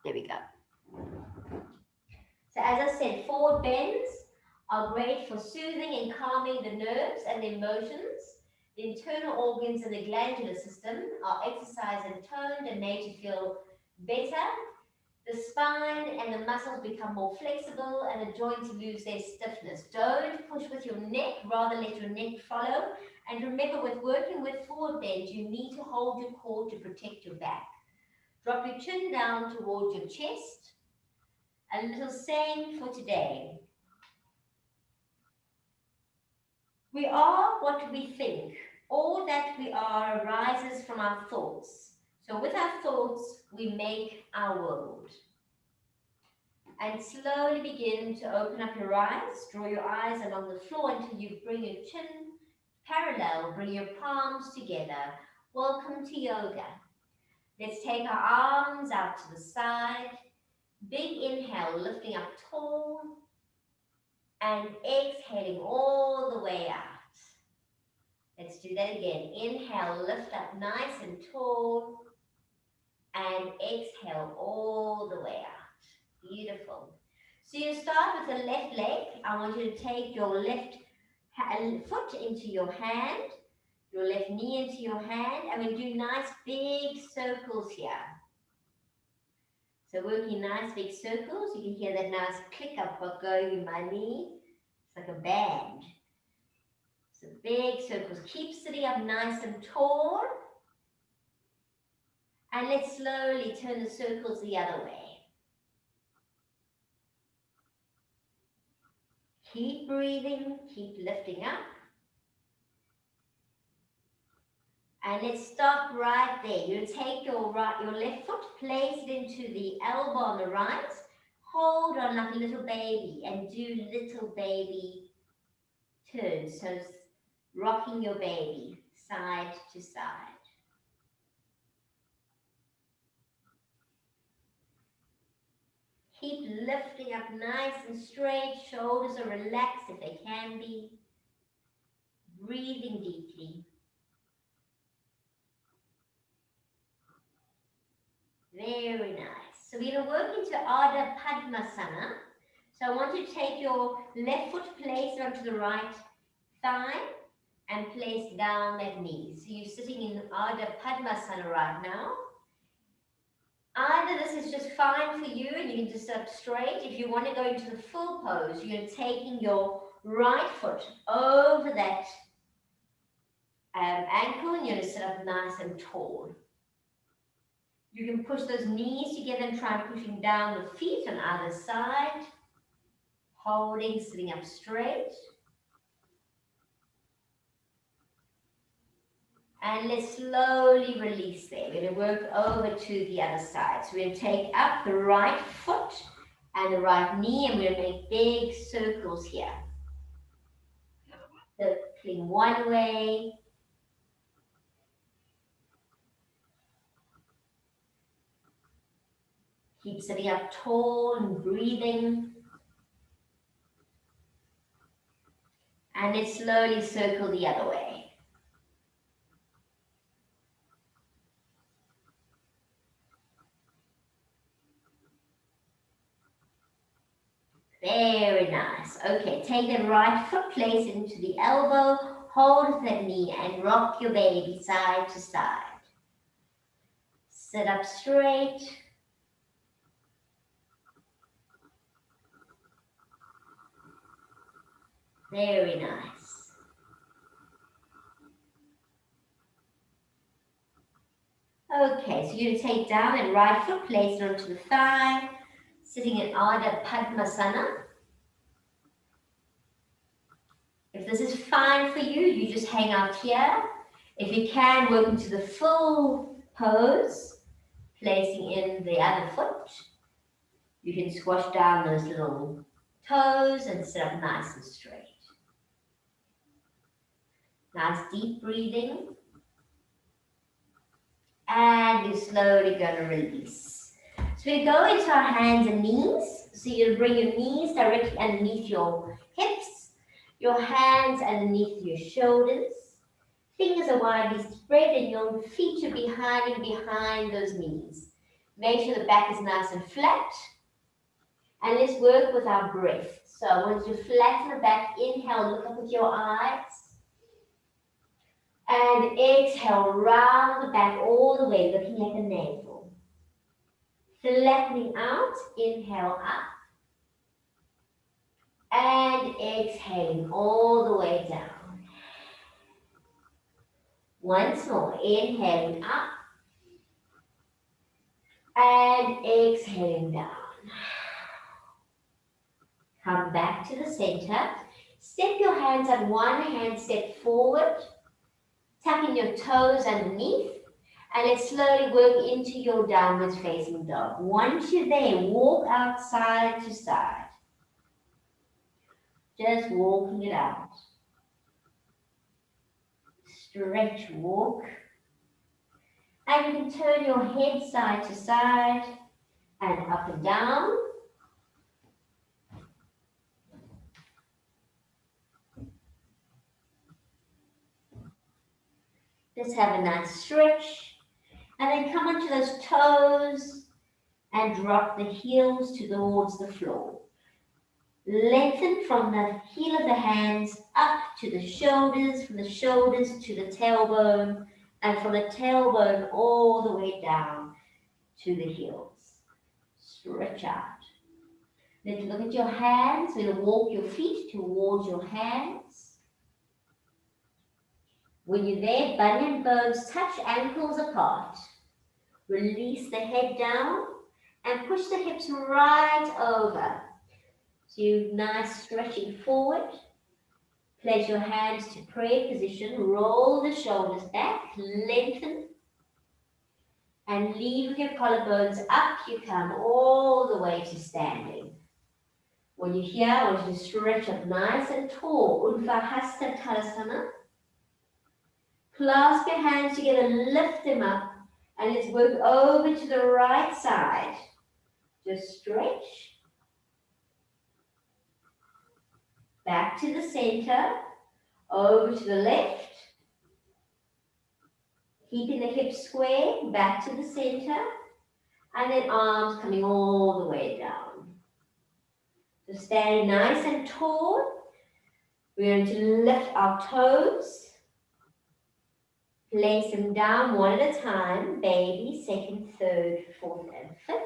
There we go. So as I said, forward bends are great for soothing and calming the nerves and the emotions. The internal organs and the glandular system are exercised and toned and made to feel better. The spine and the muscles become more flexible and the joints lose their stiffness. Don't push with your neck, rather let your neck follow. And remember, with working with forward bend, you need to hold your core to protect your back. Drop your chin down towards your chest. A little saying for today. We are what we think. All that we are arises from our thoughts. So with our thoughts, we make our world. And slowly begin to open up your eyes. Draw your eyes along the floor until you bring your chin parallel. Bring your palms together. Welcome to yoga. Let's take our arms out to the side. Big inhale, lifting up tall. And exhaling all the way out. Let's do that again. Inhale, lift up nice and tall. And exhale all the way out. Beautiful. So you start with the left leg. I want you to take your left foot into your hand, your left knee into your hand, and we do nice big circles here. So working nice big circles. You can hear that nice click I've got going in my knee. It's like a band. So big circles. Keep sitting up nice and tall. And let's slowly turn the circles the other way. Keep breathing, keep lifting up. And let's stop right there. You'll take your left foot, place it into the elbow on the right. Hold on like a little baby and do little baby turns. So rocking your baby side to side. Keep lifting up nice and straight. Shoulders are relaxed if they can be. Breathing deeply. Very nice. So we're going to work into Ardha Padmasana. So I want you to take your left foot, place it onto the right thigh and place down that knee. So you're sitting in Ardha Padmasana right now. Either this is just fine for you and you can just sit up straight. If you want to go into the full pose, you're taking your right foot over that ankle and you're going to sit up nice and tall. You can push those knees together and try pushing down the feet on either side. Holding, sitting up straight. And let's slowly release there. We're going to work over to the other side. So we're going to take up the right foot and the right knee and we're going to make big circles here. Circling one way. Keep sitting up tall and breathing. And let's slowly circle the other way. Very nice. Okay, take the right foot, place it into the elbow, hold that knee and rock your baby side to side. Sit up straight. Very nice. Okay, so you're going to take down that right foot, place it onto the thigh, sitting in Ardha Padmasana. If this is fine for you, you just hang out here. If you can, work into the full pose, placing in the other foot. You can squash down those little toes and sit up nice and straight. Nice deep breathing. And you're slowly going to release. So we go into our hands and knees. So you'll bring your knees directly underneath your hips, your hands underneath your shoulders. Fingers are widely spread and your feet are behind those knees. Make sure the back is nice and flat. And let's work with our breath. So I want you to flatten the back. Inhale, look up with your eyes. And exhale, round the back all the way, looking at the navel. Flattening out, inhale up. And exhaling all the way down. Once more, inhaling up. And exhaling down. Come back to the center. Step your hands up, one hand step forward. Tuck in your toes underneath. And let's slowly work into your downwards facing dog. Once you're there, walk out side to side. Just walking it out. Stretch, walk. And you can turn your head side to side and up and down. Just have a nice stretch. And then come onto those toes and drop the heels towards the floor. Lengthen from the heel of the hands up to the shoulders, from the shoulders to the tailbone, and from the tailbone all the way down to the heels. Stretch out. Let's look at your hands. We'll walk your feet towards your hands. When you're there, bunion bones touch ankles apart. Release the head down and push the hips right over. So you nice stretching forward. Place your hands to prayer position. Roll the shoulders back. Lengthen. And lead with your collarbones up. You come all the way to standing. When you're here, I want you to stretch up nice and tall. Urdhva Hasta Tadasana. Clasp your hands together. Lift them up. And let's work over to the right side. Just stretch. Back to the center. Over to the left. Keeping the hips square. Back to the center. And then arms coming all the way down. So standing nice and tall. We're going to lift our toes. Place them down one at a time. Baby, second, third, fourth, and fifth.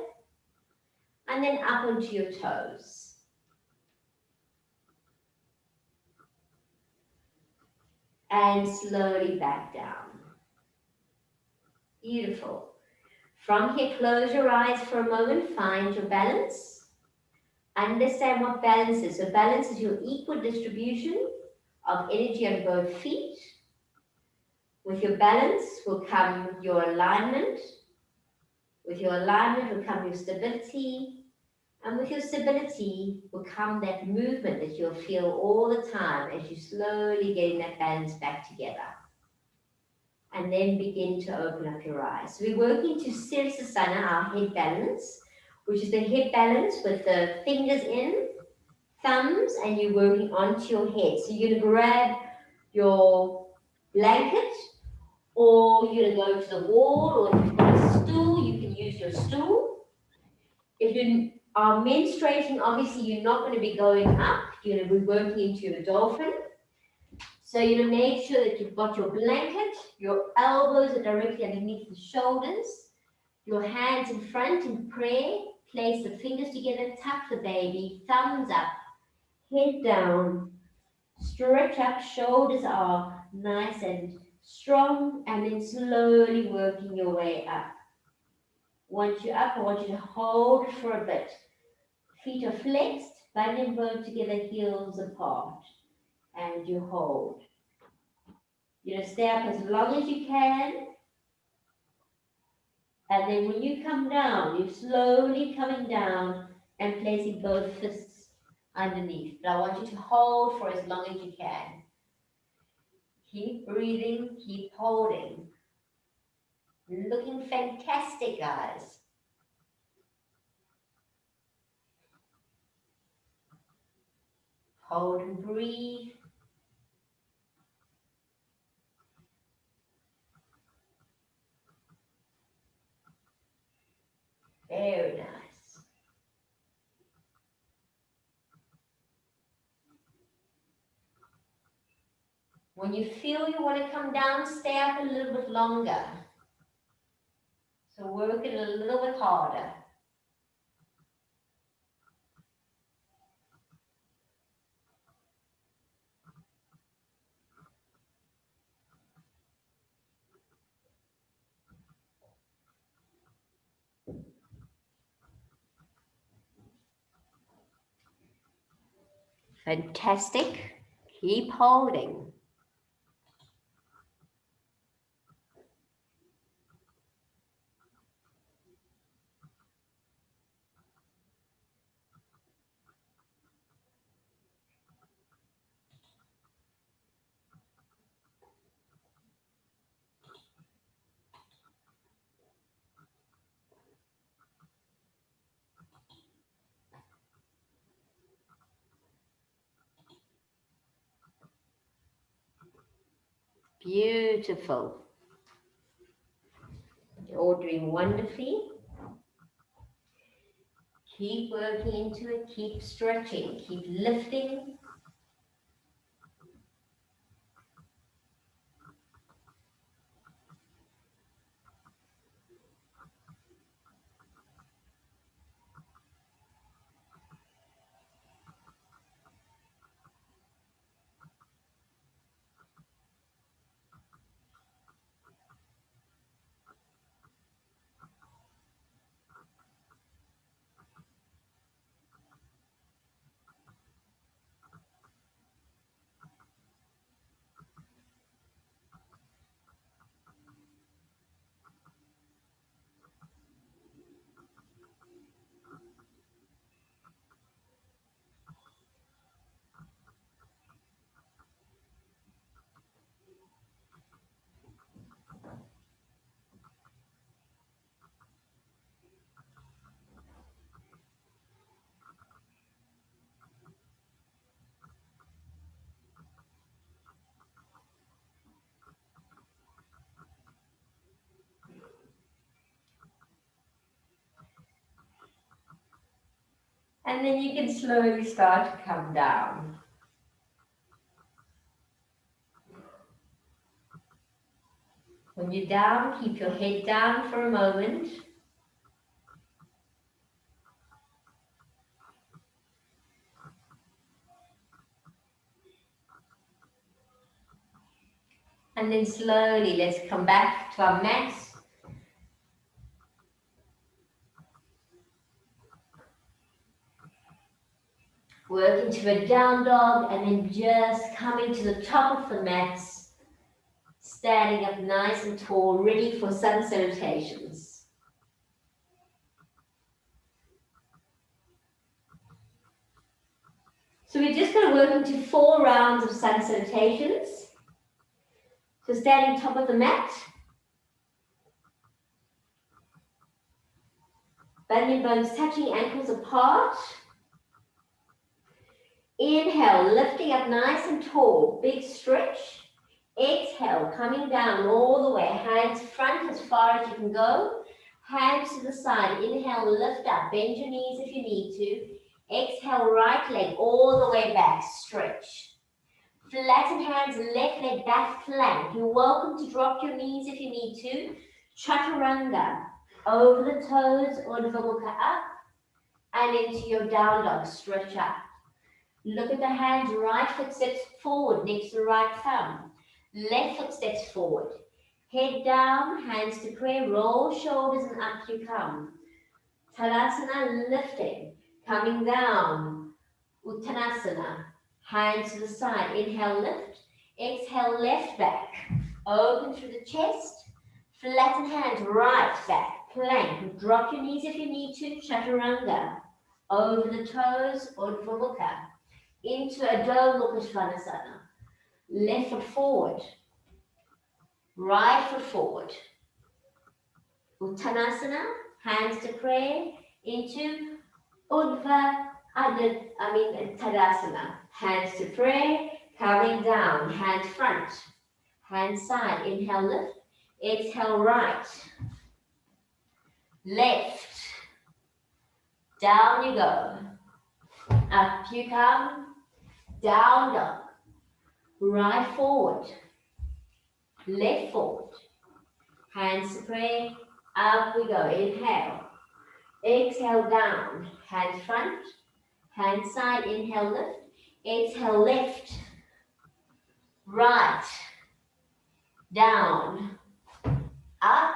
And then up onto your toes. And slowly back down. Beautiful. From here, close your eyes for a moment. Find your balance. Understand what balance is. So balance is your equal distribution of energy on both feet. With your balance will come your alignment. With your alignment will come your stability. And with your stability will come that movement that you'll feel all the time as you slowly getting that balance back together. And then begin to open up your eyes. So we're working to Sirsasana, our head balance, which is the head balance with the fingers in, thumbs, and you're working onto your head. So you're going to grab your blanket, or you're going to go to the wall, or if you've got a stool, you can use your stool. If you are menstruating, obviously you're not going to be going up. You're going to be working into a dolphin. So you're going to make sure that you've got your blanket, your elbows are directly underneath the shoulders, your hands in front in prayer, place the fingers together, tuck the baby, thumbs up, head down, stretch up, shoulders are nice and strong, and then slowly working your way up. Once you're up, I want you to hold for a bit. Feet are flexed, bunion bone together, heels apart, and you hold. You're going to stay up as long as you can, and then when you come down, you're slowly coming down and placing both fists underneath. But I want you to hold for as long as you can. Keep breathing, keep holding. Looking fantastic, guys. Hold and breathe. When you feel you want to come down, stay up a little bit longer. So work it a little bit harder. Fantastic. Keep holding. Beautiful. You're all doing wonderfully. Keep working into it, keep stretching, keep lifting. And then you can slowly start to come down. When you're down, keep your head down for a moment. And then slowly, let's come back to our mats. Work into a down dog and then just coming to the top of the mats, standing up nice and tall, ready for sun salutations. So we're just going to work into 4 rounds of sun salutations. So standing top of the mat, bunion bones touching, ankles apart. Inhale, lifting up nice and tall, big stretch. Exhale, coming down all the way, hands front as far as you can go. Hands to the side, inhale, lift up, bend your knees if you need to. Exhale, right leg all the way back, stretch. Flatten hands, left leg back, plank. You're welcome to drop your knees if you need to. Chaturanga, over the toes, Urdhva Mukha up, and into your down dog, stretch up. Look at the hands, right foot steps forward next to the right thumb. Left foot steps forward. Head down, hands to prayer, roll shoulders and up you come. Tadasana, lifting, coming down. Uttanasana, hands to the side. Inhale, lift. Exhale, left back. Open through the chest. Flatten hands, right back. Plank. Drop your knees if you need to. Chaturanga. Over the toes, Urdhva Mukha. Into Adho Mukha Svanasana. Left foot forward. Right foot forward. Uttanasana, hands to prayer, into Tadasana. Hands to prayer, coming down, hands front, hands side. Inhale, lift. Exhale, right. Left. Down you go. Up you come. Down dog. right forward, left forward, hands to pray, up we go, inhale, exhale down, hands front, hand side, inhale lift, exhale left, right, down, up,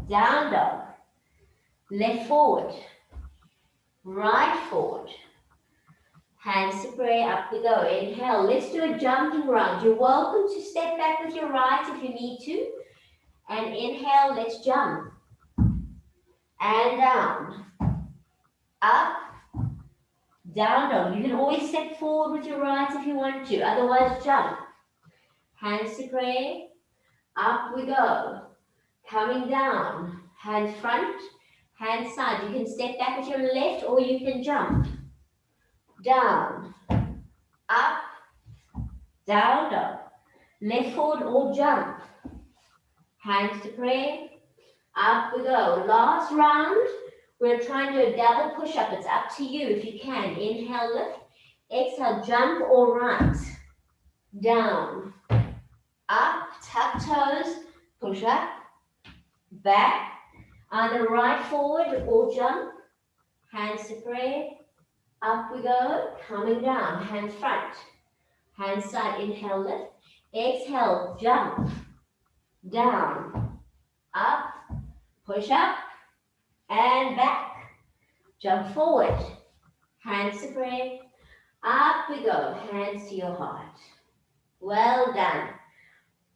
down dog, left forward, right forward, hands to pray, up we go, inhale, let's do a jumping round. You're welcome to step back with your right if you need to, and inhale, let's jump, and down, up, down dog. You can always step forward with your right if you want to, otherwise jump, hands to pray, up we go, coming down, hand front, hand side. You can step back with your left or you can jump, down, up, down dog, left forward or jump, hands to pray, up we go. Last round, we're trying to do a double push-up. It's up to you if you can. Inhale, lift, exhale, jump or right, down, up, tuck toes, push up, back, either right forward or jump, hands to pray, up we go, coming down, hands front, hands side, inhale, lift, exhale, jump, down, up, push up, and back, jump forward, hands to pray, up we go, hands to your heart. Well done.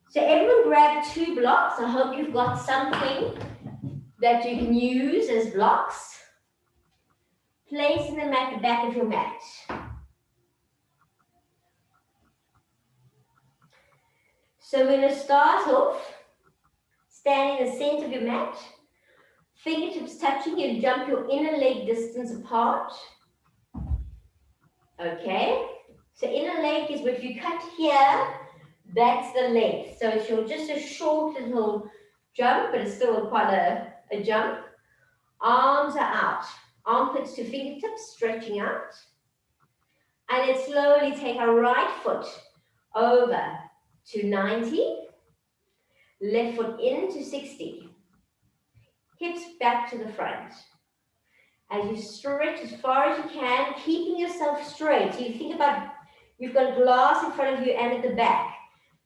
So everyone grab 2 blocks. I hope you've got something that you can use as blocks. Place them at the back of your mat. So we're going to start off standing in the center of your mat, fingertips touching. You jump your inner leg distance apart. Okay, so inner leg is what you cut here, that's the length. So it's just a short little jump, but it's still quite a jump. Arms are out, armpits to fingertips, stretching out. And then slowly take our right foot over to 90, left foot into 60, hips back to the front. As you stretch as far as you can, keeping yourself straight. So you think about, you've got glass in front of you and at the back.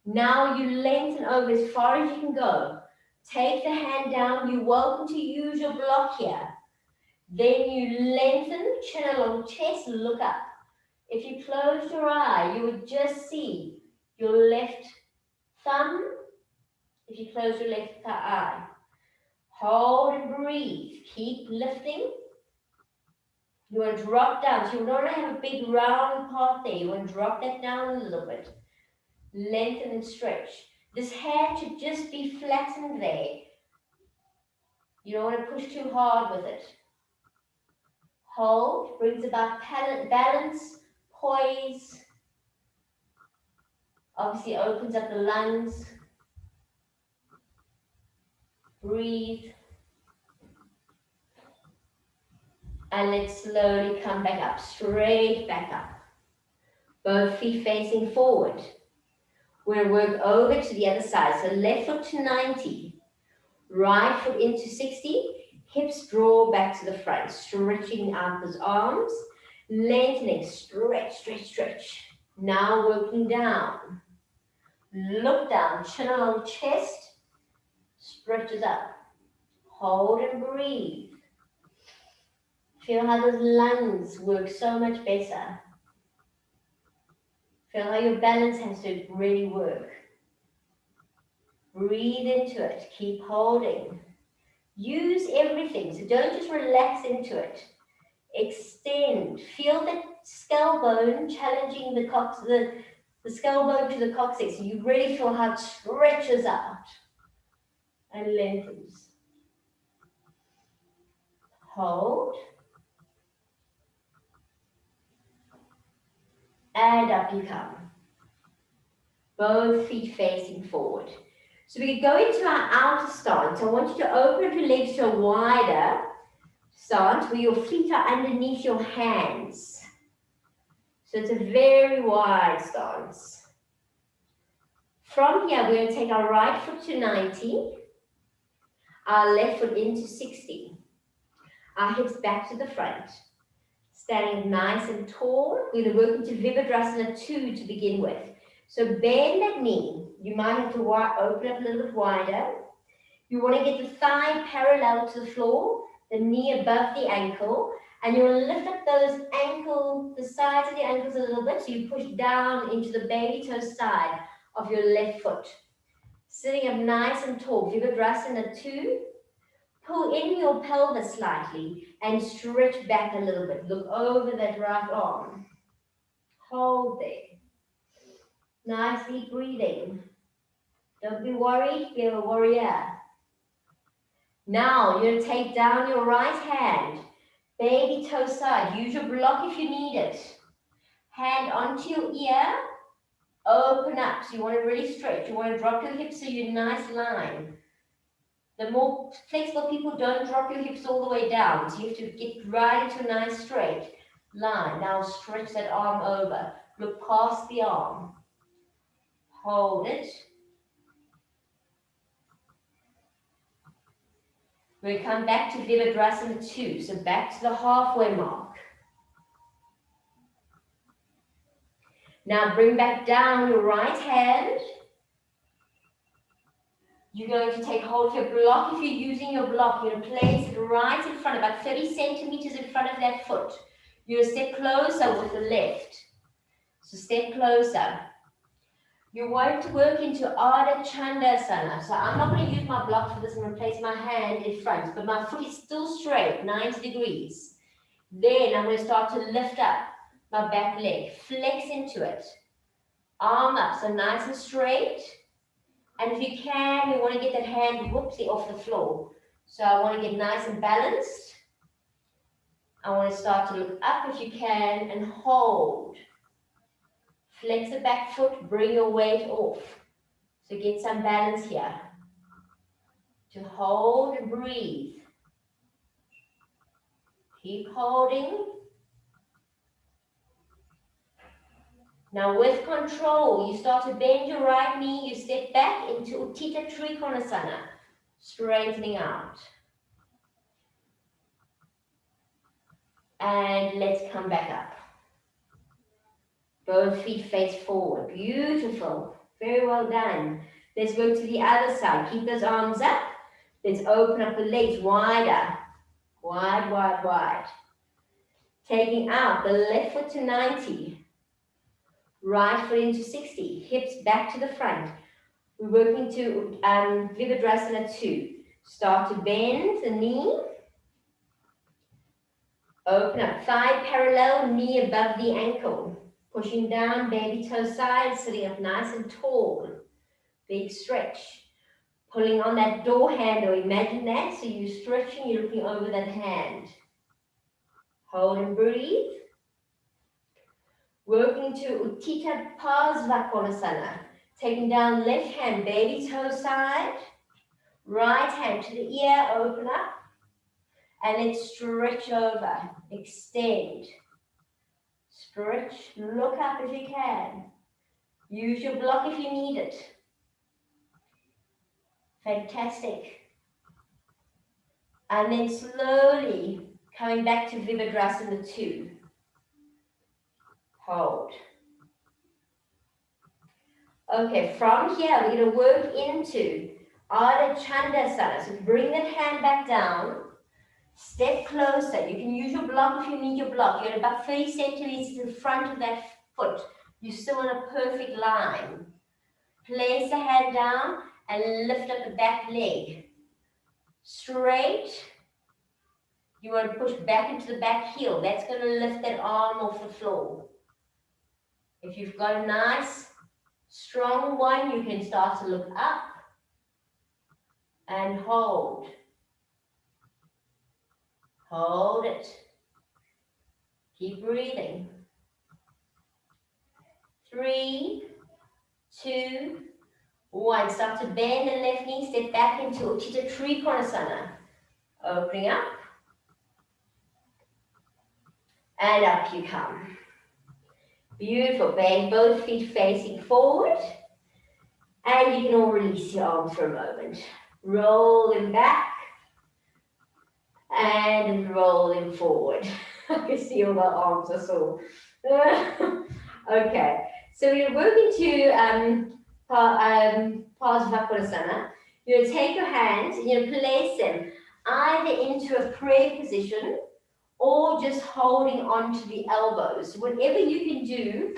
Now you lengthen over as far as you can go. Take the hand down. You're welcome to use your block here. Then you lengthen, chin along chest, look up. If you close your eye, you would just see your left thumb. If you close your left eye, hold and breathe. Keep lifting. You want to drop down. So you don't want to have a big round part there. You want to drop that down a little bit. Lengthen and stretch. This hand should just be flattened there. You don't want to push too hard with it. Hold, brings about balance, poise. Obviously opens up the lungs. Breathe. And let's slowly come back up, straight back up. Both feet facing forward. We're going to work over to the other side. So left foot to 90, right foot into 60, hips draw back to the front, stretching out those arms, lengthening, stretch, stretch, stretch. Now working down. Look down, chin along chest, stretches up. Hold and breathe. Feel how those lungs work so much better. Feel how your balance has to really work. Breathe into it. Keep holding. Use everything. So don't just relax into it. Extend. Feel the skull bone challenging the skull bone to the coccyx. So you really feel how it stretches out and lengthens. Hold. And up you come. Both feet facing forward. So we go into our outer stance. I want you to open up your legs to a wider stance where your feet are underneath your hands. So it's a very wide stance. From here, we're going to take our right foot to 90, our left foot into 60. Our hips back to the front. Standing nice and tall. We're going to work into Virabhadrasana 2 to begin with. So bend that knee. You might have to open up a little bit wider. You want to get the thigh parallel to the floor, the knee above the ankle, and you want to lift up those the sides of the ankles a little bit, so you push down into the baby toe side of your left foot. Sitting up nice and tall, Virabhadrasana 2. Pull in your pelvis slightly and stretch back a little bit. Look over that right arm. Hold there. Nice deep breathing. Don't be worried, be a warrior. Now, you're going to take down your right hand, baby toe side. Use your block if you need it. Hand onto your ear, open up. So you want to really stretch. You want to drop your hips so you're in a nice line. The more flexible people don't drop your hips all the way down. So you have to get right into a nice straight line. Now stretch that arm over. Look past the arm. Hold it. We come back to Virabhadrasana 2. So back to the halfway mark. Now bring back down your right hand. You're going to take hold of your block. If you're using your block, you're going to place it right in front, about 30 centimeters in front of that foot. You're going to step closer with the left. So step closer. You want to work into Ardha Chandrasana. So I'm not going to use my block for this. I'm going to place my hand in front, but my foot is still straight, 90 degrees. Then I'm going to start to lift up my back leg. Flex into it. Arm up, so nice and straight. And if you can, you want to get that hand whoopsie off the floor. So I want to get nice and balanced. I want to start to look up if you can and hold. Flex the back foot, bring your weight off. So get some balance here. To hold and breathe. Keep holding. Now with control, you start to bend your right knee, you step back into Utthita Trikonasana, straightening out. And let's come back up. Both feet face forward, beautiful, very well done. Let's work to the other side, keep those arms up. Let's open up the legs wider, wide, wide, wide. Taking out the left foot to 90. Right foot into 60, hips back to the front. We're working to Virabhadrasana 2. Start to bend the knee. Open up, thigh parallel, knee above the ankle. Pushing down, baby toe side, sitting up nice and tall. Big stretch. Pulling on that door handle, imagine that. So you're stretching, you're looking over that hand. Hold and breathe. Working to Utthita Parsvakonasana. Taking down left hand, baby toe side. Right hand to the ear, open up. And then stretch over, extend. Stretch, look up if you can. Use your block if you need it. Fantastic. And then slowly coming back to Virabhadrasana 2. Hold. Okay, from here we're going to work into Ardha Chandrasana. So bring that hand back down. Step closer. You can use your block if you need your block. You're at about 30 centimeters in front of that foot. You're still in a perfect line. Place the hand down and lift up the back leg. Straight. You want to push back into the back heel. That's going to lift that arm off the floor. If you've got a nice, strong one, you can start to look up and hold. Hold it. Keep breathing. 3, 2, 1. Start to bend the left knee, step back into Utthita Trikonasana. Opening up. And up you come. Beautiful. Bend both feet facing forward. And you can all release your arms for a moment. Roll them back and roll them forward. I can see all the arms are sore. Okay, so we're working to Parsvakonasana. You're going to take your hands and you're going to place them either into a prayer position or just holding on to the elbows. Whatever you can do,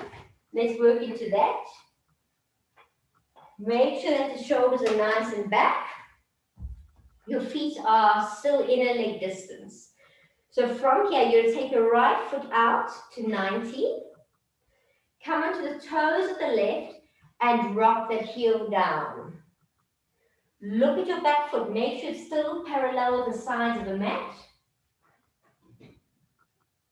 let's work into that. Make sure that the shoulders are nice and back. Your feet are still inner leg distance. So from here, you're going to take your right foot out to 90. Come onto the toes of the left and drop that heel down. Look at your back foot. Make sure it's still parallel with the sides of the mat.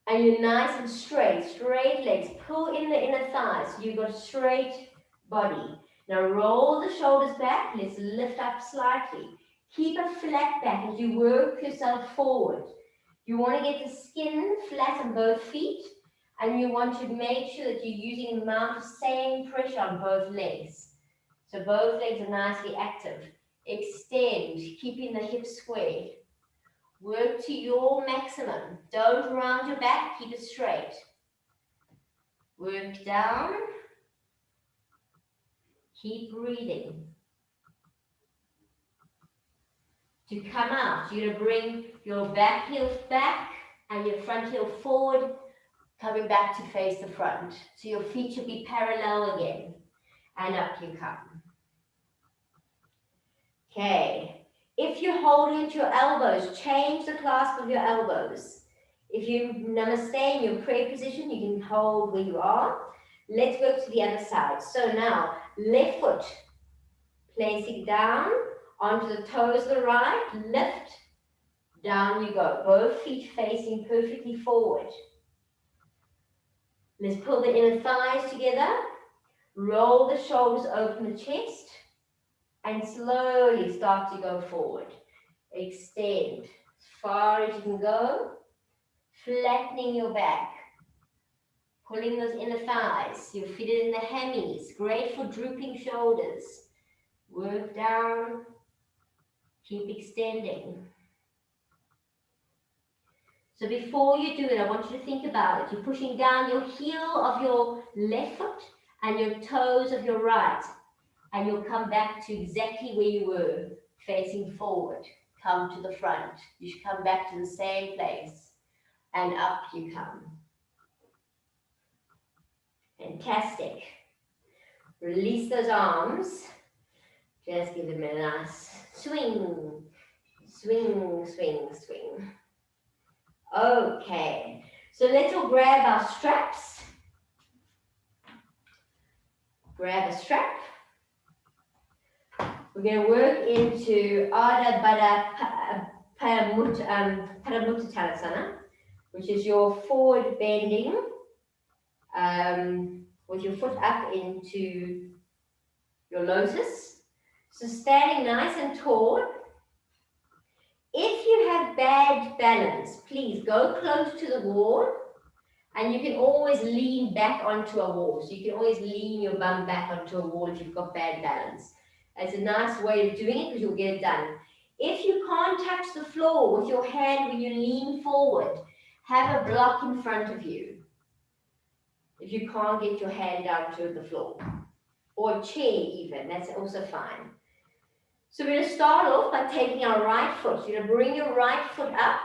And you're nice and straight. Straight legs. Pull in the inner thighs. So you've got a straight body. Now roll the shoulders back. Let's lift up slightly. Keep a flat back as you work yourself forward. You want to get the skin flat on both feet. And you want to make sure that you're using the amount of same pressure on both legs. So both legs are nicely active. Extend, keeping the hips square. Work to your maximum. Don't round your back, keep it straight. Work down. Keep breathing. To come out, you're going to bring your back heel back and your front heel forward, coming back to face the front. So your feet should be parallel again. And up you come. Okay. If you're holding to your elbows, change the clasp of your elbows. If you namaste in your prayer position, you can hold where you are. Let's work to the other side. So now, left foot, placing down onto the toes of the right, lift, down you go. Both feet facing perfectly forward. Let's pull the inner thighs together, roll the shoulders, open the chest, and slowly start to go forward. Extend as far as you can go, flattening your back, pulling those inner thighs. You're fitted in the hammies, great for drooping shoulders. Work down, keep extending. So before you do it, I want you to think about it. You're pushing down your heel of your left foot and your toes of your right. And you'll come back to exactly where you were, facing forward. Come to the front. You should come back to the same place. And up you come. Fantastic. Release those arms. Just give them a nice swing. Swing, swing, swing. Okay. So let's all grab our straps. Grab a strap. We're going to work into Ardha Baddha Paramuttanasana, which is your forward bending with your foot up into your lotus. So standing nice and tall. If you have bad balance, please go close to the wall, and you can always lean back onto a wall. So you can always lean your bum back onto a wall if you've got bad balance. It's a nice way of doing it because you'll get it done. If you can't touch the floor with your hand when you lean forward, have a block in front of you. If you can't get your hand down to the floor, or a chair even, that's also fine. So we're going to start off by taking our right foot. You're going to bring your right foot up,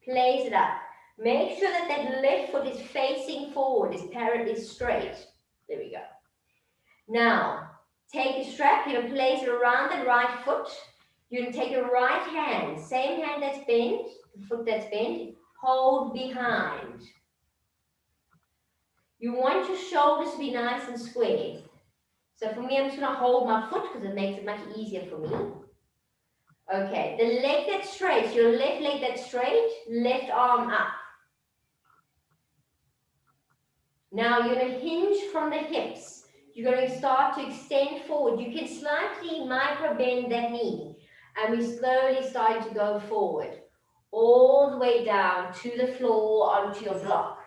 place it up. Make sure that that left foot is facing forward, is parallel, is straight. There we go. Now, take a strap, you're going to place it around the right foot. You're going to take your right hand, same hand that's bent, the foot that's bent, hold behind. You want your shoulders to be nice and square. So for me, I'm just going to hold my foot because it makes it much easier for me. Okay, the leg that's straight, your left leg that's straight, left arm up. Now you're going to hinge from the hips. You're going to start to extend forward. You can slightly micro bend that knee. And we're slowly starting to go forward. All the way down to the floor onto your block.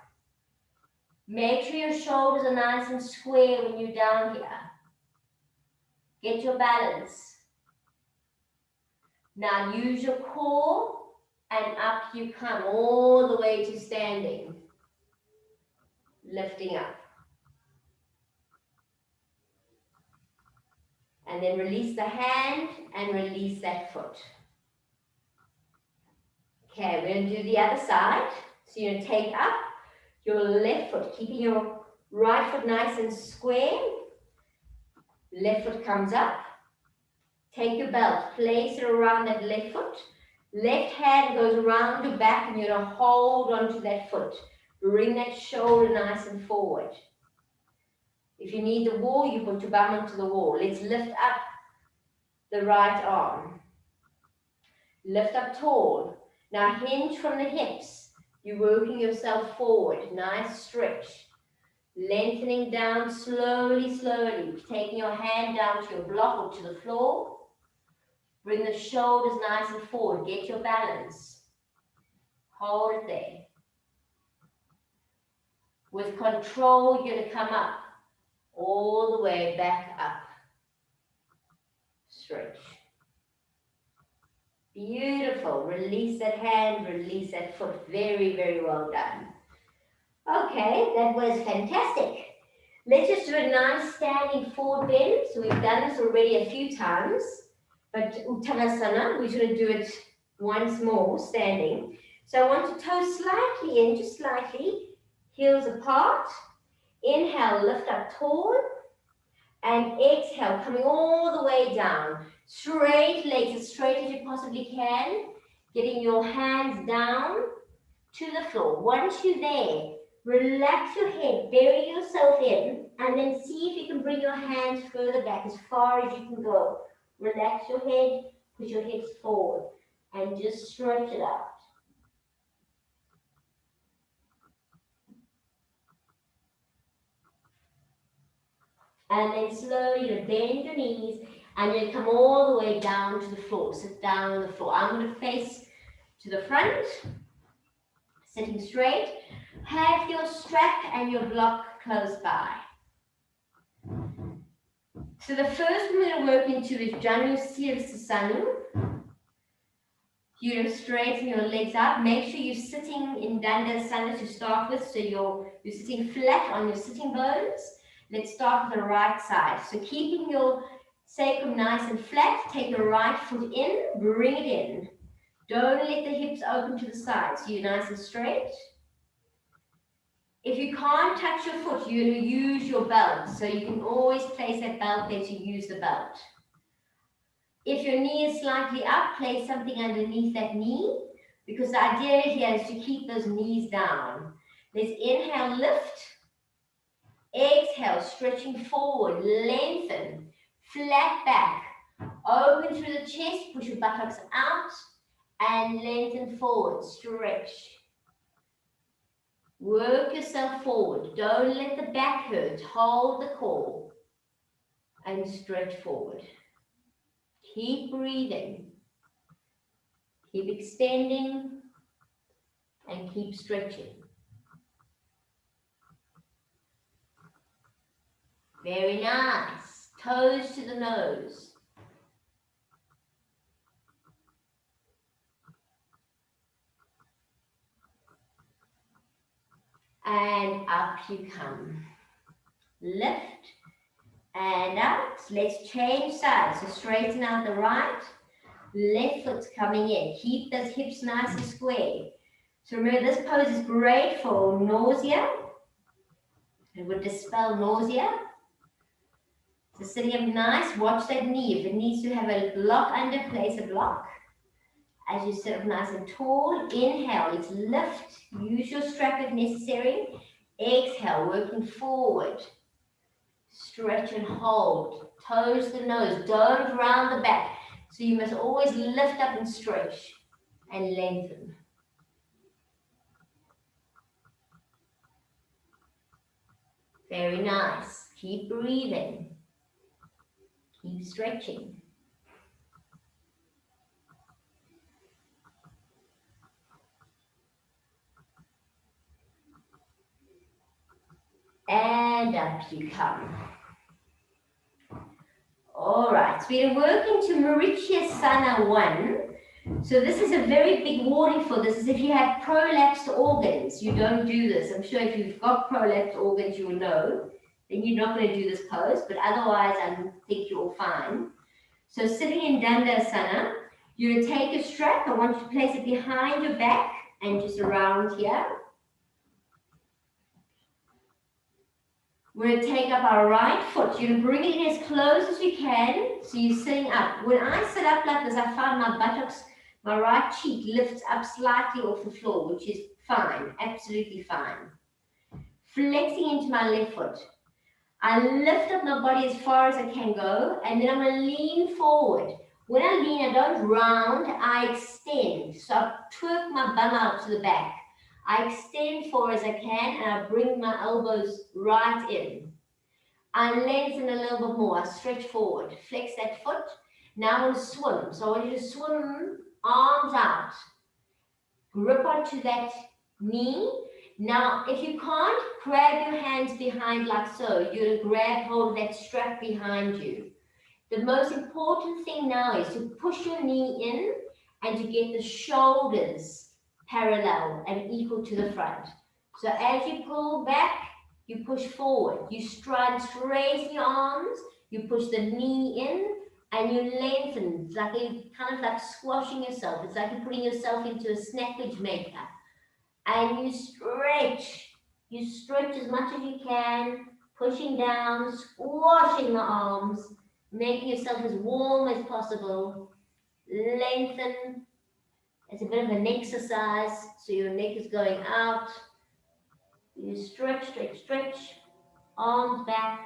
Make sure your shoulders are nice and square when you're down here. Get your balance. Now use your core and up you come all the way to standing. Lifting up. And then release the hand and release that foot. Okay, we're going to do the other side. So you're going to take up your left foot, keeping your right foot nice and square. Left foot comes up. Take your belt, place it around that left foot. Left hand goes around your back and you're going to hold onto that foot. Bring that shoulder nice and forward. If you need the wall, you put your bum onto the wall. Let's lift up the right arm. Lift up tall. Now hinge from the hips. You're working yourself forward. Nice stretch. Lengthening down slowly, slowly. Taking your hand down to your block or to the floor. Bring the shoulders nice and forward. Get your balance. Hold it there. With control, you're going to come up. All the way back up. Stretch. Beautiful. Release that hand, release that foot. Very, very well done. Okay, that was fantastic. Let's just do a nice standing forward bend. So we've done this already a few times, but Uttanasana, we're going to do it once more, standing. So I want to toe slightly in, just slightly, heels apart. Inhale, lift up tall. And exhale, coming all the way down. Straight legs, as straight as you possibly can. Getting your hands down to the floor. Once you're there, relax your head, bury yourself in, and then see if you can bring your hands further back, as far as you can go. Relax your head, push your hips forward, and just stretch it out. And then slowly you bend your knees and you come all the way down to the floor. Sit down on the floor. I'm going to face to the front, sitting straight. Have your strap and your block close by. So the first we're going to work into is Janu Sirsasanu. You're going to straighten your legs out. Make sure you're sitting in Dandasana to start with. So you're sitting flat on your sitting bones. Let's start with the right side. So keeping your sacrum nice and flat, take your right foot in, bring it in. Don't let the hips open to the side, so you're nice and straight. If you can't touch your foot, you're going to use your belt. So you can always place that belt there to use the belt. If your knee is slightly up, place something underneath that knee, because the idea here is to keep those knees down. Let's inhale, lift. Exhale, stretching forward, lengthen, flat back, open through the chest, push your buttocks out, and lengthen forward, stretch. Work yourself forward, don't let the back hurt, hold the core, and stretch forward. Keep breathing, keep extending, and keep stretching. Very nice. Toes to the nose. And up you come. Lift and out. Let's change sides. So straighten out the right. Left foot's coming in. Keep those hips nice and square. So remember, this pose is great for nausea. It would dispel nausea. So sitting up nice, watch that knee. If it needs to have a block under, place a block. As you sit up nice and tall, inhale, let's lift. Use your strap if necessary. Exhale, working forward. Stretch and hold. Toes to the nose. Don't round the back. So you must always lift up and stretch and lengthen. Very nice. Keep breathing. Keep stretching. And up you come. All right, so we're working to Marichyasana 1. So this is a very big warning for this, is if you have prolapsed organs, you don't do this. I'm sure if you've got prolapsed organs, you will know. Then you're not going to do this pose, but otherwise I think you're all fine. So sitting in Dandasana, you're going to take a strap. I want you to place it behind your back and just around here. We're going to take up our right foot. You're going to bring it in as close as you can. So you're sitting up. When I sit up like this, I find my buttocks, my right cheek lifts up slightly off the floor, which is fine, absolutely fine. Flexing into my left foot. I lift up my body as far as I can go, and then I'm going to lean forward. When I lean, I don't round, I extend. So I twerk my bum out to the back. I extend forward as I can, and I bring my elbows right in. I lengthen a little bit more. I stretch forward, flex that foot. Now I want to swim. So I want you to swim, arms out. Grip onto that knee. Now, if you can't, grab your hands behind like so. You're going to grab hold of that strap behind you. The most important thing now is to push your knee in and to get the shoulders parallel and equal to the front. So as you pull back, you push forward. You straighten your arms, you push the knee in, and you lengthen. It's like kind of like squashing yourself. It's like you're putting yourself into a snappage maker. And you stretch. You stretch as much as you can, pushing down, squashing the arms, making yourself as warm as possible. Lengthen. It's a bit of an exercise, so your neck is going out. You stretch, stretch, stretch. Arms back.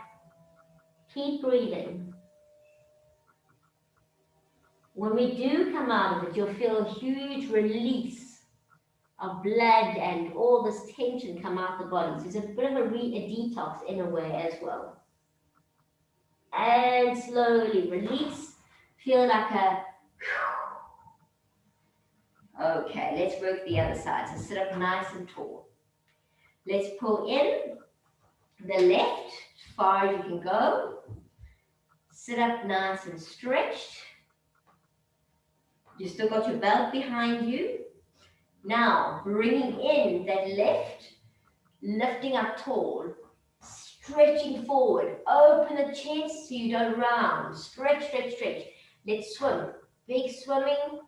Keep breathing. When we do come out of it, you'll feel a huge release of blood and all this tension come out the body. So it's a bit of a detox in a way as well. And slowly release. Feel like a... Okay, let's work the other side. So sit up nice and tall. Let's pull in the left as far as you can go. Sit up nice and stretched. You still got your belt behind you. Now, bringing in that left, lifting up tall, stretching forward. Open the chest so you don't round. Stretch, stretch, stretch. Let's swim. Big swimming.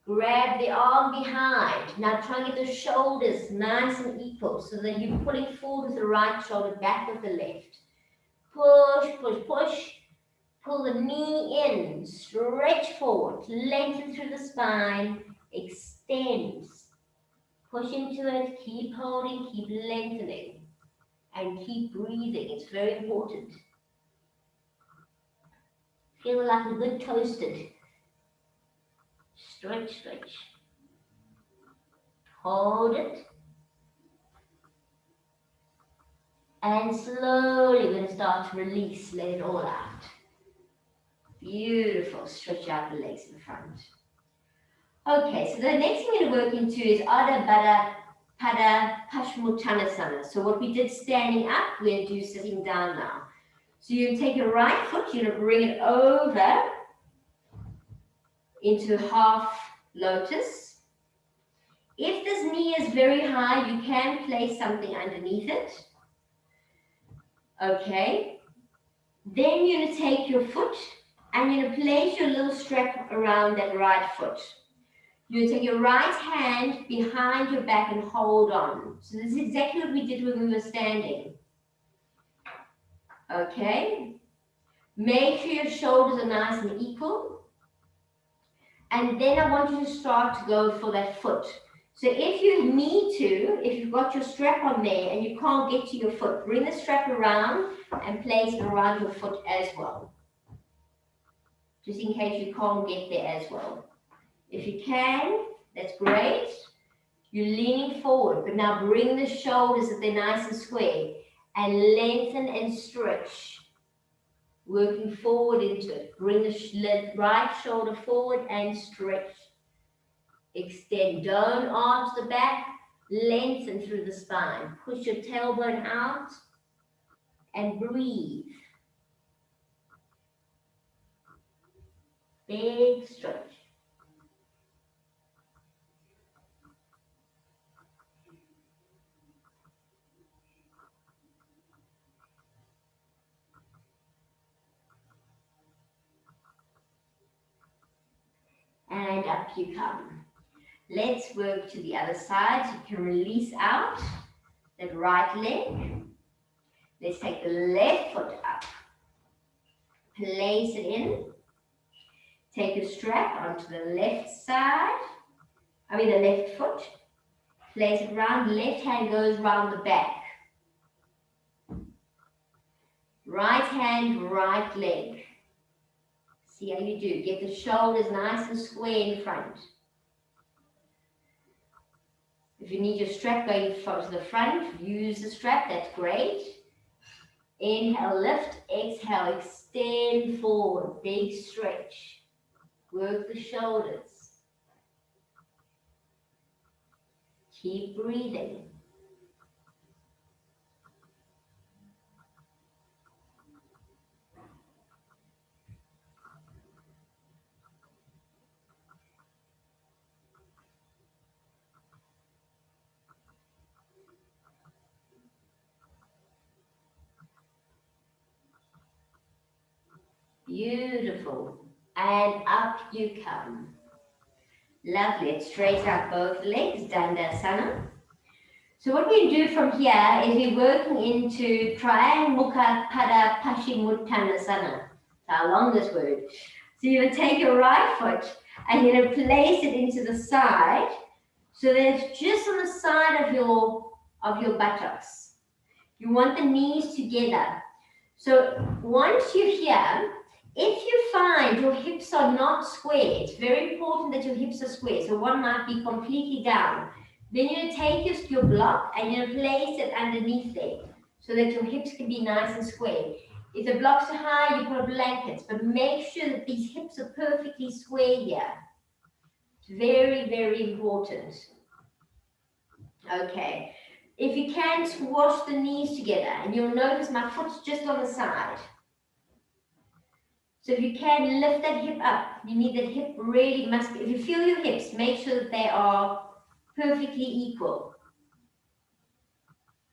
Grab the arm behind. Now try and get the shoulders nice and equal so that you're pulling forward with the right shoulder, back with the left. Push, push, push. Pull the knee in. Stretch forward. Lengthen through the spine. Extend. Push into it. Keep holding. Keep lengthening. And keep breathing. It's very important. Feel like a good toasted. Stretch, stretch. Hold it. And slowly we're going to start to release, let it all out. Beautiful. Stretch out the legs in front. Okay, so the next thing we're going to work into is Adho Baddha Pada Paschimottanasana. So what we did standing up, we're going to do sitting down now. So you're going to take your right foot, you're going to bring it over into half lotus. If this knee is very high, you can place something underneath it. Okay. Then you're going to take your foot and you're going to place your little strap around that right foot. You're going to take your right hand behind your back and hold on. So this is exactly what we did when we were standing. Okay. Make sure your shoulders are nice and equal. And then I want you to start to go for that foot. So if you need to, if you've got your strap on there and you can't get to your foot, bring the strap around and place it around your foot as well. Just in case you can't get there as well. If you can, that's great. You're leaning forward, but now bring the shoulders that they're nice and square and lengthen and stretch. Working forward into it. Bring the right shoulder forward and stretch. Extend. Don't arch the back. Lengthen through the spine. Push your tailbone out and breathe. Big stretch. And up you come. Let's work to the other side. You can release out that right leg. Let's take the left foot up. Place it in. Take your strap onto the left side. The left foot. Place it round. Left hand goes round the back. Right hand, right leg. See how you do. Get the shoulders nice and square in front. If you need your strap going to the front, use the strap. That's great. Inhale, lift. Exhale, extend forward. Big stretch. Work the shoulders. Keep breathing. Beautiful. And up you come. Lovely. Let's straighten out both legs. Dandasana. So what we do from here is we're working into Triamukha Pada Paschimottanasana. How long this word. So you're going to take your right foot and you're going to place it into the side so that it's just on the side of your buttocks. You want the knees together. So once you're here, if you find your hips are not square, it's very important that your hips are square. So one might be completely down. Then you're going to take your block and you're going to place it underneath there so that your hips can be nice and square. If the blocks are high, you put a blanket, but make sure that these hips are perfectly square here. It's very, very important. Okay. If you can, squash the knees together and you'll notice my foot's just on the side. So if you can, lift that hip up. You need that hip really must be, if you feel your hips, make sure that they are perfectly equal.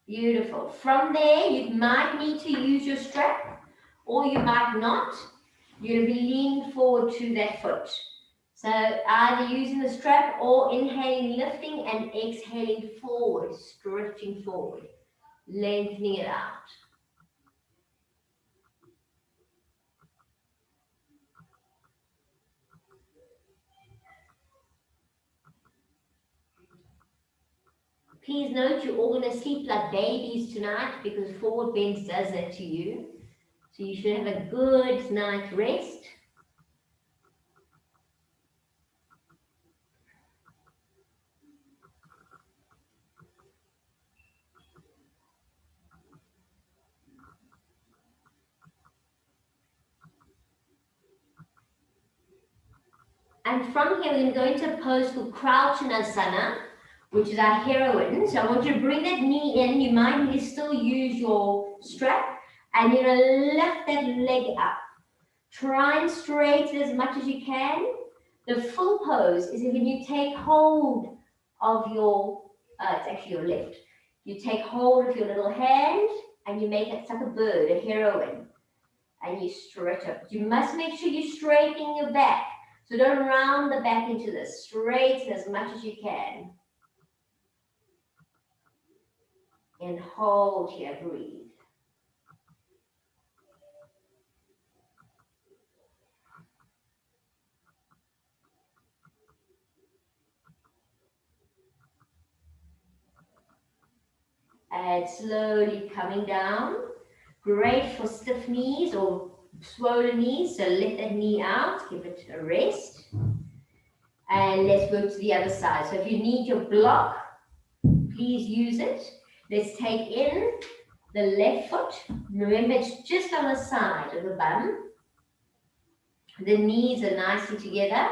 Beautiful. From there, you might need to use your strap or you might not. You're going to be leaning forward to that foot. So either using the strap or inhaling, lifting and exhaling forward, stretching forward, lengthening it out. Please note you're all going to sleep like babies tonight because forward bend does that to you. So you should have a good night's rest. And from here, we're going to go into a pose called Crouchanasana, which is our heroine. So I want you to bring that knee in. You might need to still use your strap. And you're going to lift that leg up. Try and straighten as much as you can. The full pose is when you take hold of your, it's actually your left. You take hold of your little hand and you make it like a bird, a heroine. And you stretch up. You must make sure you're straightening your back. So don't round the back into this. Straighten as much as you can. And hold here, breathe. And slowly coming down. Great for stiff knees or swollen knees. So let that knee out, give it a rest. And let's go to the other side. So if you need your block, please use it. Let's take in the left foot. Remember, it's just on the side of the bum. The knees are nicely together.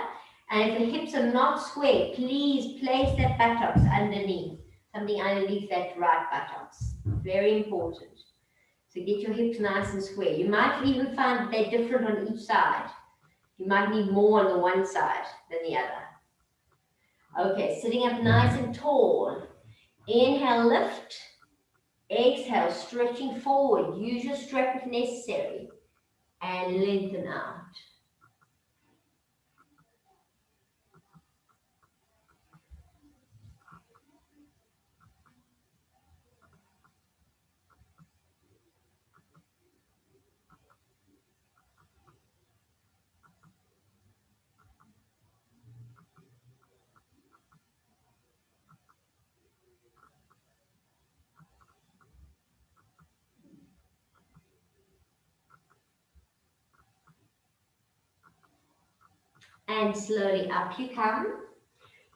And if the hips are not square, please place that buttocks underneath. Something underneath that right buttocks. Very important. So get your hips nice and square. You might even find that they're different on each side. You might need more on the one side than the other. Okay, sitting up nice and tall. Inhale, lift. Exhale, stretching forward. Use your strap if necessary. And lengthen out. And slowly up you come.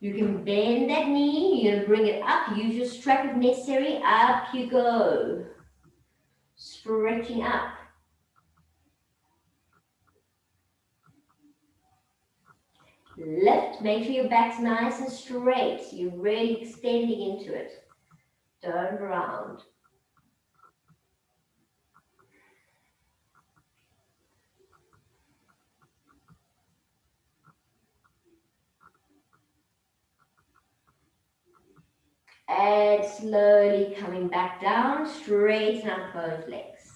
You can bend that knee, you're going to bring it up, use your strap if necessary, up you go. Stretching up. Lift, make sure your back's nice and straight. You're really extending into it. Turn around. And slowly coming back down, straighten up both legs.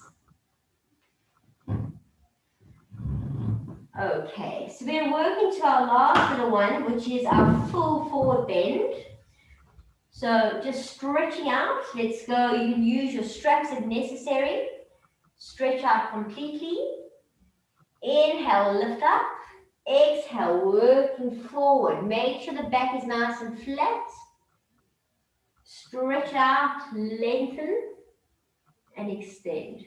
Okay, so we're working to our last little one, which is our full forward bend. So just stretching out, let's go. You can use your straps if necessary. Stretch out completely. Inhale, lift up. Exhale, working forward. Make sure the back is nice and flat. Stretch out, lengthen, and extend.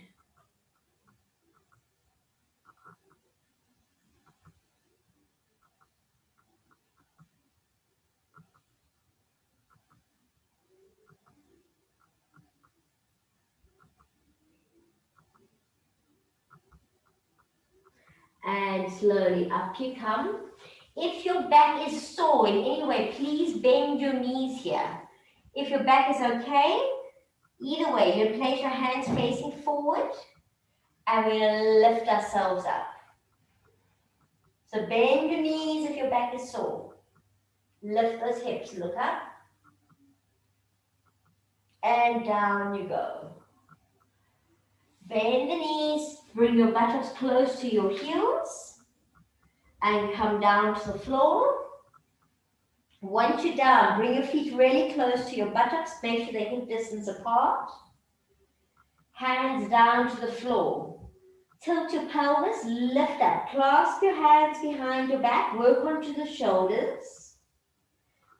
And slowly up you come. If your back is sore in any way, please bend your knees here. If your back is okay, either way, you place your hands facing forward and we'll lift ourselves up. So bend your knees if your back is sore. Lift those hips, look up. And down you go. Bend the knees, bring your buttocks close to your heels and come down to the floor. Once you're down, bring your feet really close to your buttocks, make sure they're hip distance apart. Hands down to the floor. Tilt your pelvis, lift up, clasp your hands behind your back, work onto the shoulders.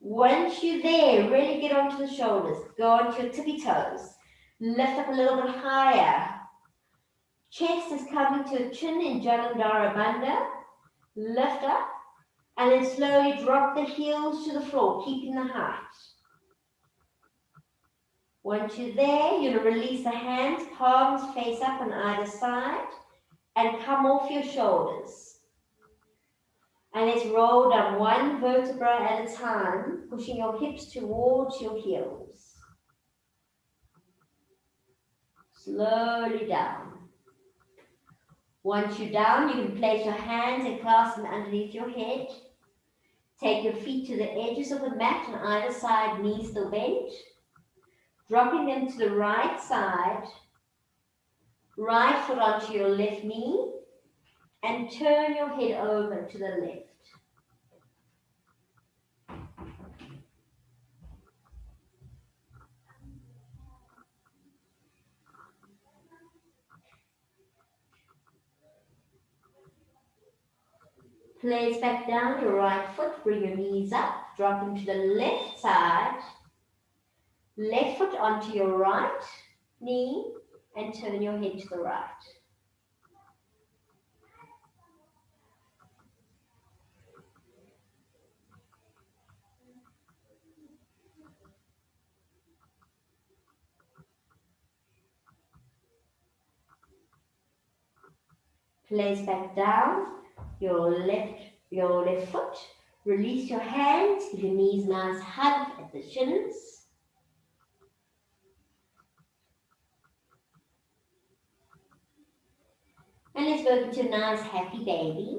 Once you're there, really get onto the shoulders, go onto your tippy toes, lift up a little bit higher. Chest is coming to a chin in Jalandhara Bandha. Lift up and then slowly drop the heels to the floor, keeping the height. Once you're there, you're going to release the hands, palms face up on either side and come off your shoulders. And let's roll down one vertebra at a time, pushing your hips towards your heels. Slowly down. Once you're down, you can place your hands and clasp them underneath your head. Take your feet to the edges of the mat on either side, knees still bent. Dropping them to the right side. Right foot onto your left knee. And turn your head over to the left. Place back down your right foot, bring your knees up, drop them to the left side. Left foot onto your right knee and turn your head to the right. Place back down your left foot. Release your hands, give your knees a nice hug at the shins. And let's go into a nice happy baby.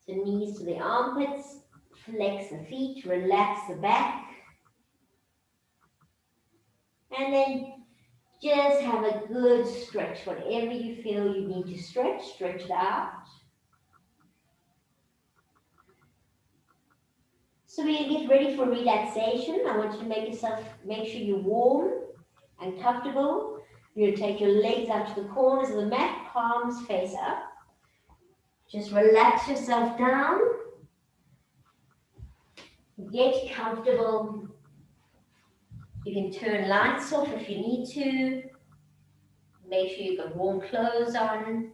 So knees to the armpits, flex the feet, relax the back. And then just have a good stretch. Whatever you feel you need to stretch, stretch it out. So we get ready for relaxation. I want you to make sure you're warm and comfortable. You're going to take your legs out to the corners of the mat, palms face up. Just relax yourself down. Get comfortable. You can turn lights off if you need to. Make sure you've got warm clothes on.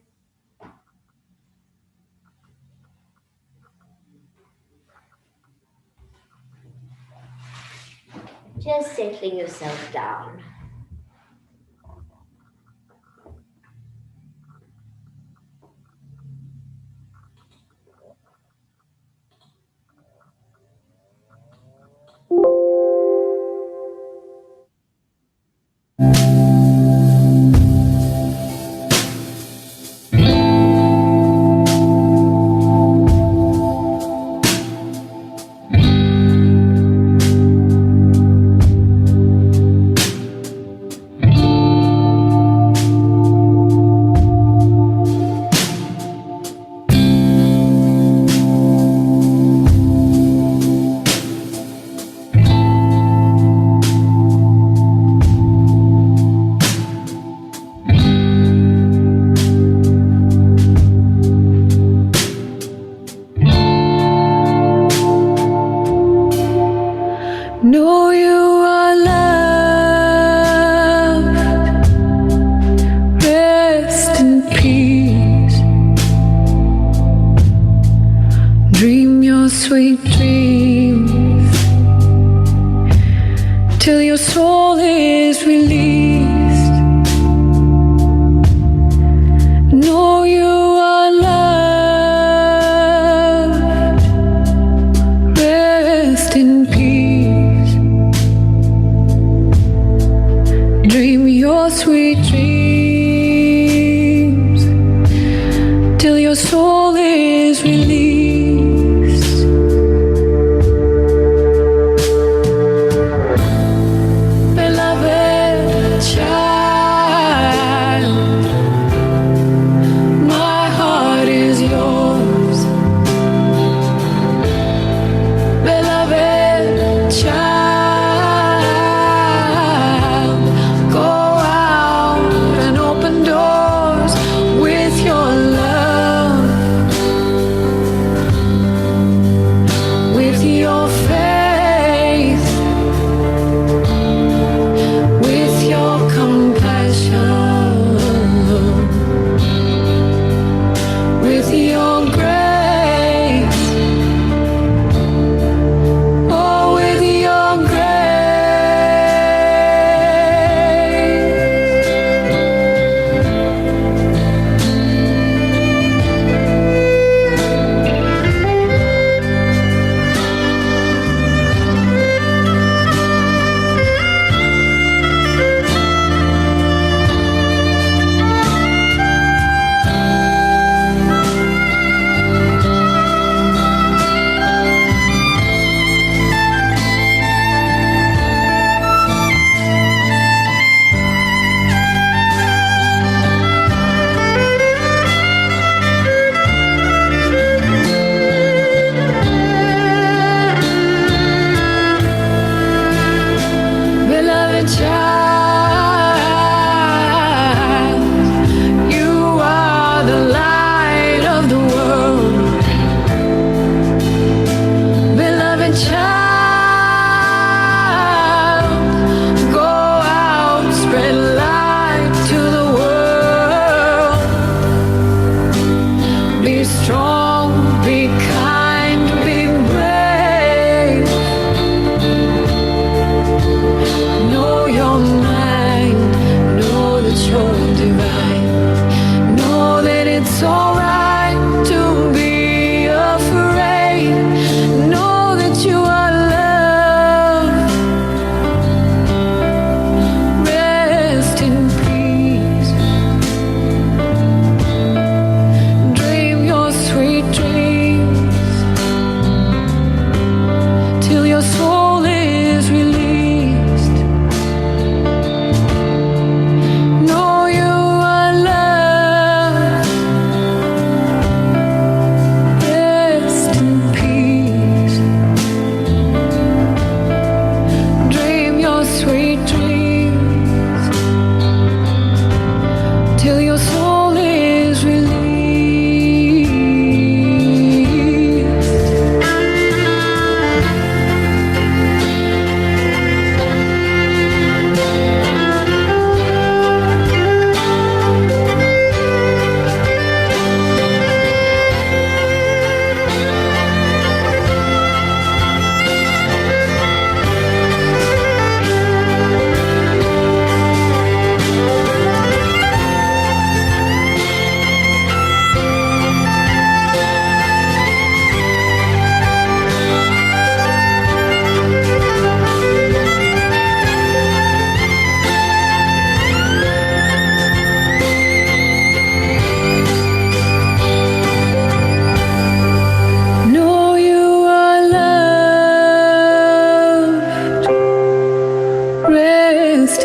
Just settling yourself down. Know you are loved. Rest in peace. Dream your sweet dreams till your soul is released. Know you are loved. Rest in peace. Dream your sweet dreams till your soul is released. Beloved child, my heart is yours. Beloved child, go out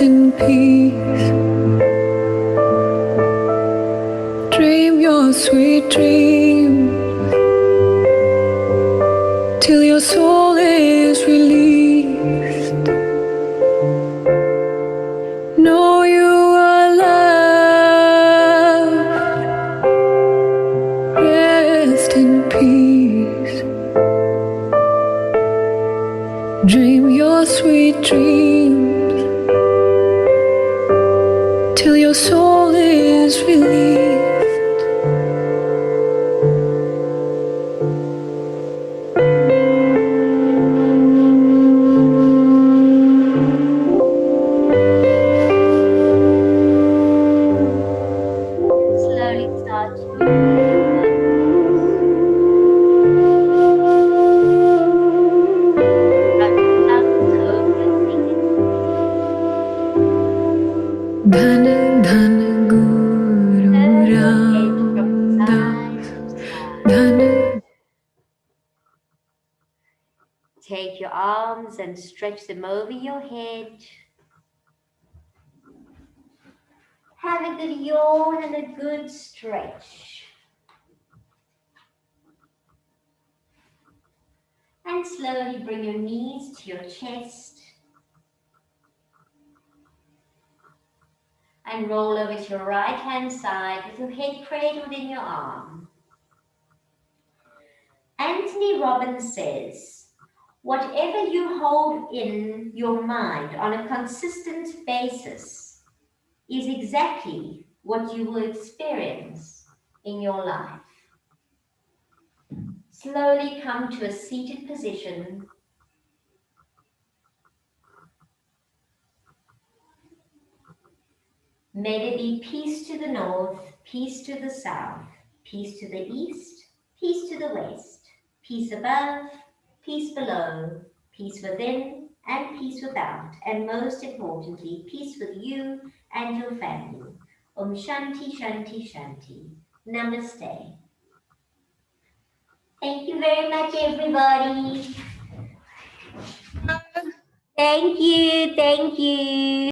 in peace. Dream your sweet dream till your soul is released. Know you are loved. Rest in peace. Dream your sweet dreams till your soul is released. Slowly start to move. Dhan Dhan Guru Ramdas Dhan. Take your arms and stretch them over your head. Have a good yawn and a good stretch. And slowly bring your knees to your chest. And roll over to your right hand side with your head cradled in your arm. Anthony Robbins says, whatever you hold in your mind on a consistent basis is exactly what you will experience in your life. Slowly come to a seated position. May there be peace to the north, peace to the south, peace to the east, peace to the west, peace above, peace below, peace within and peace without, and most importantly, peace with you and your family. Om Shanti, Shanti, Shanti. Namaste. Thank you very much, everybody. Thank you.